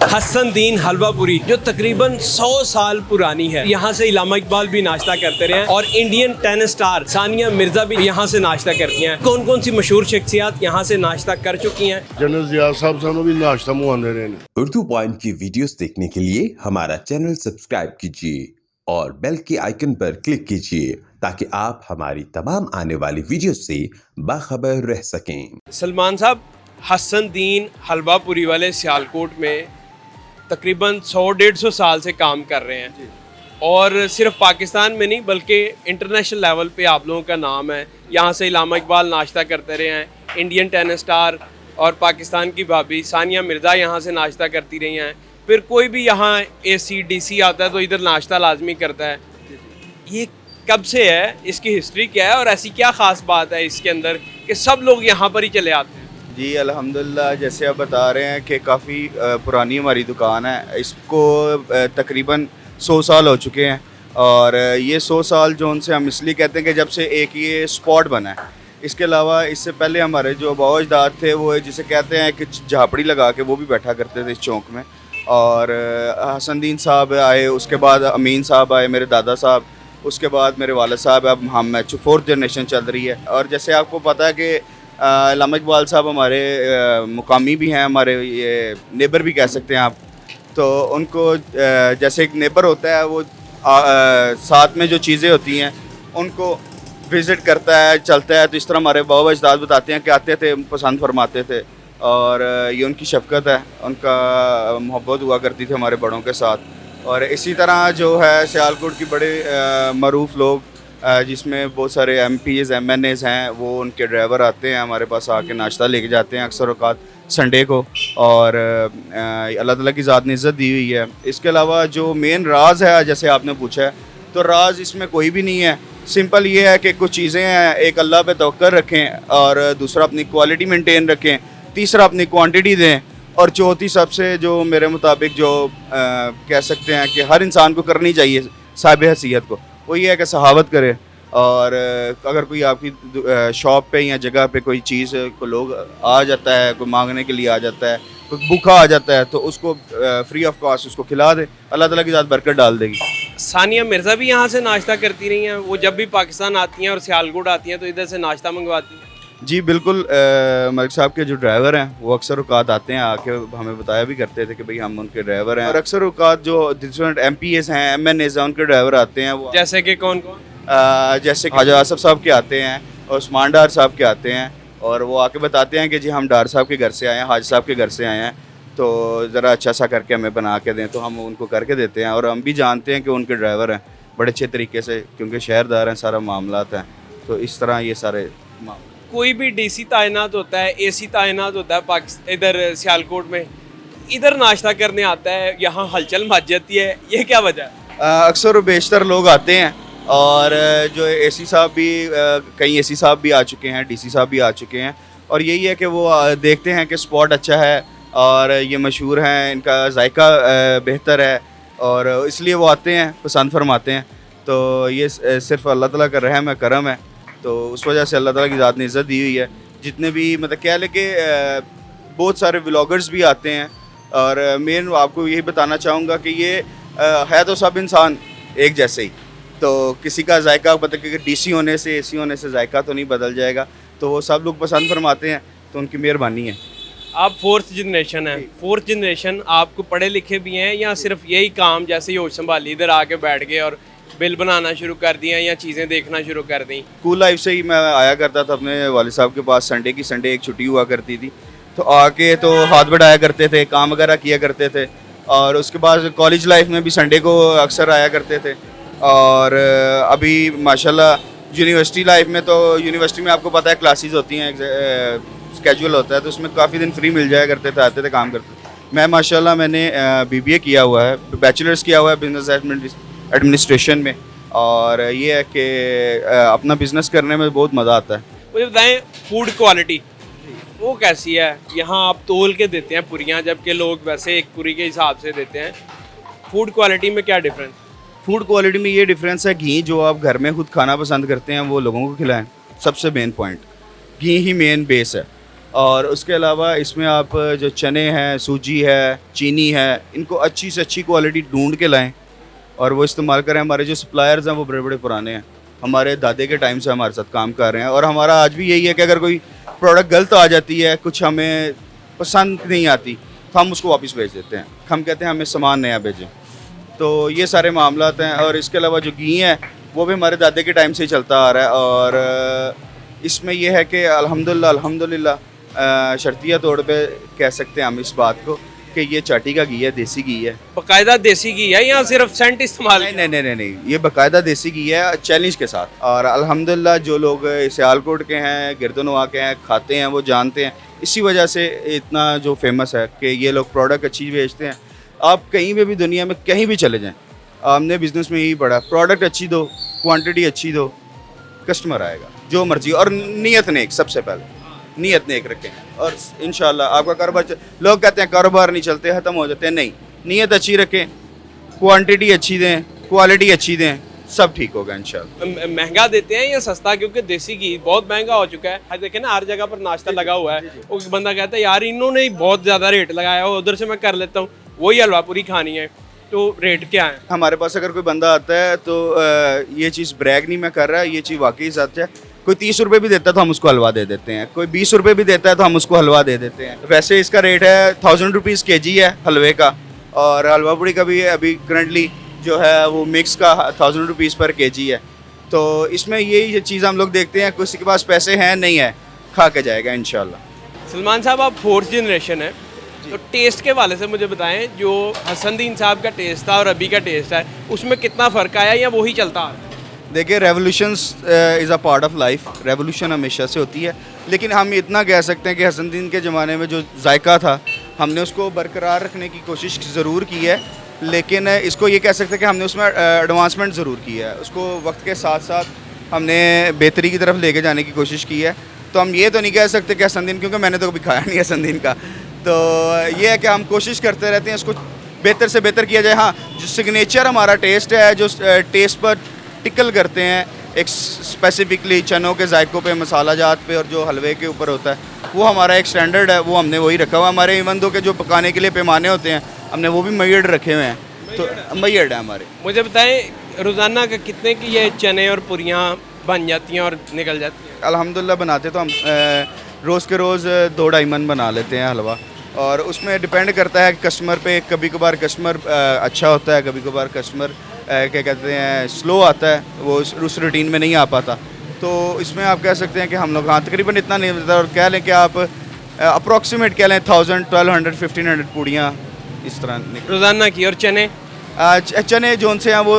हसनदीन हलवापुरी जो तकरीबन 100 साल पुरानी है। यहाँ से इलामा इकबाल भी नाश्ता करते रहे हैं और Indian tennis star Sania Mirza भी यहाँ से नाश्ता करती हैं। कौन कौन सी मशहूर शख्सियात यहाँ से नाश्ता कर चुकी हैं? जनरल जिया साहब सानू भी नाश्ता मुआंदे रहे हैं। उर्दू पॉइंट की वीडियोस देखने के लिए हमारा चैनल सब्सक्राइब कीजिए और बेल के आइकन पर क्लिक कीजिए ताकि आप हमारी तमाम आने वाली वीडियो से बाखबर रह सकें। सलमान साहब, हसनदीन हलवापुरी वाले सियालकोट में तकरीबन 100-150 साल से काम कर रहे हैं और सिर्फ पाकिस्तान में नहीं बल्कि इंटरनेशनल लेवल पे आप लोगों का नाम है। यहाँ से इलामा इकबाल नाश्ता करते रहे हैं, इंडियन टेनिस स्टार और पाकिस्तान की भाभी सानिया मिर्ज़ा यहाँ से नाश्ता करती रही हैं। फिर कोई भी यहाँ ACDC आता है तो इधर नाश्ता लाजमी करता है। ये कब से है, इसकी हिस्ट्री क्या है और ऐसी क्या ख़ास बात है इसके अंदर कि सब लोग यहाँ पर ही चले आते हैं? जी अल्हम्दुलिल्लाह, जैसे आप बता रहे हैं कि काफ़ी पुरानी हमारी दुकान है। इसको तकरीबन 100 साल हो चुके हैं और ये 100 साल जो उनसे हम इसलिए कहते हैं कि जब से एक ये स्पॉट बना है। इसके अलावा इससे पहले हमारे जो बाबा अजदाद थे वो जिसे कहते हैं कि झापड़ी लगा के वो भी बैठा करते थे इस चौक में। और हसनदीन साहब आए, उसके बाद अमीन साहब आए, मेरे दादा साहब, उसके बाद मेरे वालिद साहब। अब हम 4th जनरेशन चल रही है। और जैसे आपको पता है कि इलामा इकबाल साहब हमारे मुकामी भी हैं, हमारे ये नेबर भी कह सकते हैं आप। तो उनको जैसे एक नेबर होता है वो साथ में जो चीज़ें होती हैं उनको विज़िट करता है, चलता है। तो इस तरह हमारे बाबा अजदाद बताते हैं कि आते थे, पसंद फरमाते थे और ये उनकी शफ़क़त है, उनका मोहब्बत हुआ करती थी हमारे बड़ों के साथ। और इसी तरह जो है सियालकोट की बड़े मरूफ़ लोग जिसमें बहुत सारे MPs MNAs हैं, वो उनके ड्राइवर आते हैं हमारे पास आके नाश्ता लेके जाते हैं अक्सर औक़ात संडे को। और अल्लाह ताला की ज़ात ने इज़्ज़त दी हुई है। इसके अलावा जो मेन राज है, जैसे आपने पूछा है, तो राज इसमें कोई भी नहीं है। सिंपल ये है कि कुछ चीज़ें हैं, एक अल्लाह पे तवक्कुल रखें और दूसरा अपनी क्वालिटी मेंटेन रखें, तीसरा अपनी क्वांटिटी दें और चौथी सबसे जो मेरे मुताबिक जो कह सकते हैं कि हर इंसान को करनी चाहिए साहिब हैसियत को, वो ये है कि सहावत करे। और अगर कोई आपकी शॉप पे या जगह पे कोई चीज़ को लोग आ जाता है, कोई मांगने के लिए आ जाता है, कोई भूखा आ जाता है, तो उसको फ्री ऑफ कॉस्ट उसको खिला दे, अल्लाह ताला की ज़ात बरकत डाल देगी। सानिया मिर्ज़ा भी यहाँ से नाश्ता करती रही हैं। वो जब भी पाकिस्तान आती हैं और सियालकोट आती हैं तो इधर से नाश्ता मंगवाती हैं। जी बिल्कुल, मलिक साहब के जो ड्राइवर हैं वो अक्सर औक़ात आते हैं, आके हमें बताया भी करते थे कि भाई हम उनके ड्राइवर हैं। और अक्सर औक़ात जो डिफरेंट MPs हैं, MNAs हैं, उनके ड्राइवर आते हैं। वो जैसे कि कौन कौन? जैसे ख्वाजा आसफ साहब के आते हैं और उस्मान डार साहब के आते हैं और वो आके बताते हैं कि जी हम डार साहब के घर से आए हैं, हाज साहब के घर से आए हैं, तो ज़रा अच्छा सा करके हमें बना के दें। तो हम उनको करके देते हैं और हम भी जानते हैं कि उनके ड्राइवर हैं बड़े अच्छे तरीके से, क्योंकि शहरदार हैं, सारा मामलात हैं। तो इस तरह ये सारे कोई भी DC तैनात होता है, AC तैनात होता है पाकिस्तान इधर सियालकोट में, इधर नाश्ता करने आता है, यहाँ हलचल मच जाती है, ये क्या वजह है? अक्सर बेशतर लोग आते हैं और जो AC साहब भी कई AC साहब भी आ चुके हैं, DC साहब भी आ चुके हैं। और यही है कि वो देखते हैं कि स्पॉट अच्छा है और ये मशहूर हैं, इनका जायका बेहतर है और इसलिए वो आते हैं, पसंद फरमाते हैं। तो ये सिर्फ अल्लाह ताला का रहम है, करम है। तो उस वजह से अल्लाह ताला की ज़ात ने इज़्ज़त दी हुई है। जितने भी मतलब क्या है कि बहुत सारे व्लॉगर्स भी आते हैं और मेन आपको यही बताना चाहूँगा कि ये है तो सब इंसान एक जैसे ही। तो किसी का जायका मतलब कि DC होने से AC होने से जायका तो नहीं बदल जाएगा। तो वो सब लोग पसंद फरमाते हैं, तो उनकी मेहरबानी है। आप 4th जनरेशन है। 4th जनरेशन, आपको पढ़े लिखे भी हैं या सिर्फ यही काम जैसे ही होश संभाली इधर आके बैठ गए और बिल बनाना शुरू कर दिया या चीज़ें देखना शुरू कर दी? स्कूल लाइफ से ही मैं आया करता था अपने वालिद साहब के पास। संडे की संडे एक छुट्टी हुआ करती थी, तो आके तो हाथ बढ़ाया करते थे, काम वगैरह किया करते थे। और उसके बाद कॉलेज लाइफ में भी संडे को अक्सर आया करते थे। और अभी माशाल्लाह यूनिवर्सिटी लाइफ में, तो यूनिवर्सिटी में आपको पता है क्लासेस होती हैं, स्केड्यूल होता है, तो उसमें काफ़ी दिन फ्री मिल जाया करते थे, आते थे, काम करते थे। मैं माशाल्लाह मैंने BBA किया हुआ है, बैचलर्स किया हुआ है बिजनेस एडमिनिस्ट्रेशन में। और ये है कि अपना बिज़नेस करने में बहुत मज़ा आता है। मुझे बताएं, फूड क्वालिटी वो कैसी है? यहाँ आप तोल के देते हैं पूरियाँ, जबकि लोग वैसे एक पूरी के हिसाब से देते हैं। फूड क्वालिटी में क्या डिफरेंस? फूड क्वालिटी में ये डिफरेंस है, घी जो आप घर में खुद खाना पसंद करते हैं वो लोगों को खिलाएं, सबसे मेन पॉइंट। घी ही मेन बेस है। और उसके अलावा इसमें आप जो चने हैं, सूजी है, चीनी है, इनको अच्छी से अच्छी क्वालिटी ढूंढ के लाएं और वो इस्तेमाल करें। हमारे जो सप्लायर्स हैं वो बड़े बड़े पुराने हैं, हमारे दादे के टाइम से हमारे साथ काम कर रहे हैं और हमारा आज भी यही है कि अगर कोई प्रोडक्ट गलत आ जाती है, कुछ हमें पसंद नहीं आती, तो हम उसको वापस भेज देते हैं। हम कहते हैं हमें सामान नया भेजें। तो ये सारे मामलात हैं। और इसके अलावा जो घी है वो भी हमारे दादे के टाइम से ही चलता आ रहा है और इसमें यह है कि अल्हम्दुलिल्लाह शर्तिया तौर पे कह सकते हैं हम इस बात को कि ये चाटी का घी है, देसी घी है। बाकायदा देसी घी है या सिर्फ सेंट इस्तेमाल? नहीं, ये बाकायदा देसी घी है चैलेंज के साथ। और अल्हम्दुलिल्लाह जो लोग सियालकोट के हैं, गिरदनवा के हैं, खाते हैं, वो जानते हैं। इसी वजह से इतना जो फेमस है कि ये लोग प्रोडक्ट अच्छी बेचते हैं। आप कहीं पे भी दुनिया में कहीं भी चले जाएं, हमने बिज़नेस में यही पढ़ा, प्रोडक्ट अच्छी दो, क्वांटिटी अच्छी दो, कस्टमर आएगा जो मर्जी। और नीयत नेक, सबसे पहले नीयत नेक रखें और इंशाल्लाह आपका कारोबार। लोग कहते हैं कारोबार नहीं चलते, ख़त्म हो जाते हैं। नहीं, नीयत अच्छी रखें, क्वांटिटी अच्छी दें, क्वालिटी अच्छी दें, सब ठीक होगा इंशाल्लाह। महंगा देते हैं या सस्ता? क्योंकि देसी घी बहुत महंगा हो चुका है। देखें ना, हर जगह पर नाश्ता लगा हुआ है, वो बंदा कहता है यार इन्होंने ही बहुत ज़्यादा रेट लगाया हो, उधर से मैं कर लेता हूँ, वही हलवा पूरी खानी है, तो रेट क्या है? हमारे पास अगर कोई बंदा आता है तो ये चीज़ ब्रैग नहीं मैं कर रहा, ये चीज़ वाकई सच है। कोई 30 रुपये भी देता है तो हम उसको हलवा दे देते हैं, कोई 20 रुपये भी देता है तो हम उसको हलवा दे देते हैं। वैसे इसका रेट है 1000 रुपीज़ kg है हलवे का, और हलवा पूड़ी का भी अभी करंटली जो है वो मिक्स का 1000 रुपीज़ पर kg है। तो इसमें यही चीज़ हम लोग देखते हैं, किसी के पास पैसे हैं नहीं है, खा के जाएगा इंशाल्लाह। सलमान साहब, आप 4th जनरेशन है, तो टेस्ट के वाले से मुझे बताएं, जो हसनदीन साहब का टेस्ट था और अभी का टेस्ट है, उसमें कितना फ़र्क आया या वही चलता आ रहा है? देखिए, revolutions is a part of life, revolution हमेशा से होती है, लेकिन हम इतना कह सकते हैं कि हसनदीन के ज़माने में जो जायका था हमने उसको बरकरार रखने की कोशिश ज़रूर की है, लेकिन इसको ये कह सकते हैं कि हमने उसमें एडवांसमेंट ज़रूर की है। उसको वक्त के साथ साथ हमने बेहतरी की तरफ लेके जाने की कोशिश की है। तो हम ये तो नहीं कह सकते कि हसनदीन, क्योंकि मैंने तो कभी खाया नहीं हसनदीन का, तो ये है कि हम कोशिश करते रहते हैं इसको बेहतर से बेहतर किया जाए। हाँ, जो सिग्नेचर हमारा टेस्ट है, जो टेस्ट पर टिकल करते हैं, एक स्पेसिफिकली चनों के जायकों पे, मसाला जात पे और जो हलवे के ऊपर होता है, वो हमारा एक स्टैंडर्ड है, वो हमने वही रखा हुआ। हमारे इवन दो के जो पकाने के लिए पैमाने होते हैं हमने वो भी मय्यड रखे हुए हैं, तो मय्यड है हमारे। मुझे बताएं, रोज़ाना का कितने की ये चने और पुरियाँ बन जाती हैं और निकल जाती हैं? अल्हम्दुलिल्लाह बनाते तो हम रोज़ के रोज़ 2-2.5 मन बना लेते हैं हलवा, और उसमें डिपेंड करता है कस्टमर पे। कभी कभार कस्टमर अच्छा होता है, कभी कभार कस्टमर क्या कहते हैं स्लो आता है, वो उस रूटीन में नहीं आ पाता। तो इसमें आप कह सकते हैं कि हम लोग हाँ तकरीबन इतना नहीं मिलता, और कह लें कि आप अप्रॉक्सीमेट कह लें 1000, 1200, 1500 पूड़ियाँ इस तरह रोज़ाना की। और चने? चने जोन से हैं वो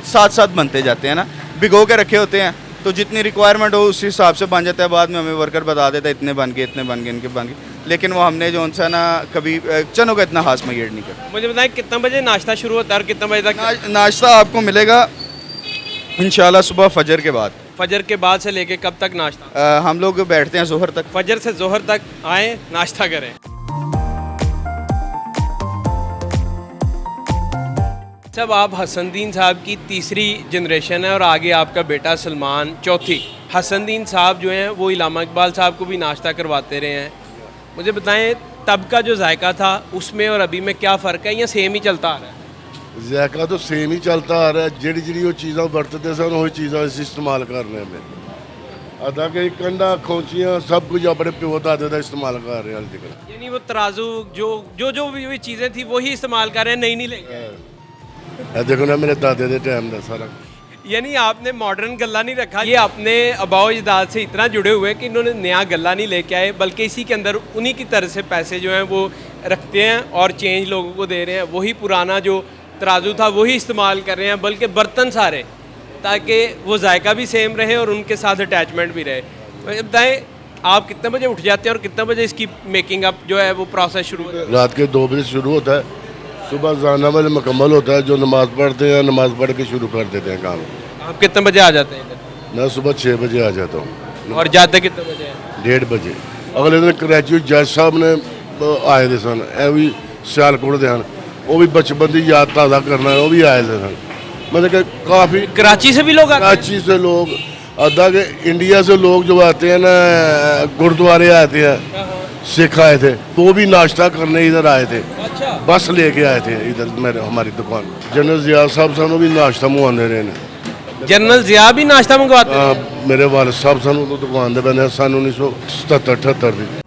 साथ साथ बनते जाते हैं ना, भिगो के रखे होते हैं, तो जितनी रिक्वायरमेंट हो उस हिसाब से बन जाता है। बाद में हमें वर्कर बता देता है इतने बन गए, इतने बन गए, इनके बन गए, लेकिन वो हमने जो सा ना कभी चनों का इतना खास मय्यड नहीं करता। मुझे बताएं, कितना बजे नाश्ता शुरू होता है और कितना बजे तक? नाश्ता आपको मिलेगा इंशाल्लाह सुबह फजर के बाद। फजर के बाद से लेके कब तक नाश्ता? हम लोग बैठते हैं जोहर तक। फजर से जोहर तक आए, नाश्ता करें। सब आप हसनदीन साहब की तीसरी जनरेशन है और आगे आपका बेटा सलमान चौथी। हसनदीन साहब जो हैं वो इलामा इकबाल साहब को भी नाश्ता करवाते रहे हैं। मुझे बताएं, तब का जो जायका था उसमें और अभी में क्या फ़र्क है या सेम ही चलता आ रहा है? जायका तो सेम ही चलता आ रहा है। ਜਿਹੜੀ ਉਹ ਚੀਜ਼ਾਂ ਵਰਤਦੇ ਸਨ ਉਹੀ ਚੀਜ਼ਾਂ ਅਸੀਂ ਇਸਤੇਮਾਲ ਕਰਨੇ ਨੇ। अदा के कंडा खोचियाँ सब कुछ अपने प्यो दादे का इस्तेमाल कर रहे हैं अल्टीकल। यानी वो तराजू जो भी चीज़ें थी वही इस्तेमाल कर रहे हैं, नई नहीं लेंगे। देखो ना मेरे दादे के टाइम का सारा। यानी आपने मॉडर्न गल्ला नहीं रखा, ये अपने आबाओ अजदाद से इतना जुड़े हुए हैं कि इन्होंने नया गल्ला नहीं लेके आए, बल्कि इसी के अंदर उन्हीं की तरह से पैसे जो हैं वो रखते हैं और चेंज लोगों को दे रहे हैं। वही पुराना जो तराजू था वही इस्तेमाल कर रहे हैं, बल्कि बर्तन सारे, ताकि वो जायका भी सेम रहे और उनके साथ अटैचमेंट भी रहे। बताएं, आप कितने बजे उठ जाते हैं और कितने बजे इसकी मेकिंग अप जो है वो प्रोसेस शुरू होता है? रात के 2 बजे शुरू होता है, सुबह जाना वाले मुकम्मल होता है, जो नमाज़ पढ़ते हैं नमाज़ पढ़ के शुरू कर देते हैं काम। आप कितने बजे आ जाते हैं इधर? मैं सुबह 6 बजे आ जाता हूँ। और जाते कितने बजे हैं? 1:30 बजे। अगले दिन कराची जज साहब ने आए थे सन, ए भी सियालकोट के हैं, वो भी बचपन की याद ताज़ा करना है, वो भी आए थे सन। मतलब कि काफ़ी कराची से भी लोग आते हैं? कराची से लोग, अदा के इंडिया से लोग जो आते हैं ना, गुरुद्वारे आते हैं, सिख आए थे, वो भी नाश्ता करने इधर आए थे। अच्छा बस लेके आए थे इधर मेरे हमारी दुकान। जनरल जिया साहब सानू भी नाश्ता मंगवाते रहे ने। जनरल जिया भी नाश्ता मंगवाते हैं? मेरे वाले साहब सानू तो दुकान दे बने सन 1977-78 दी।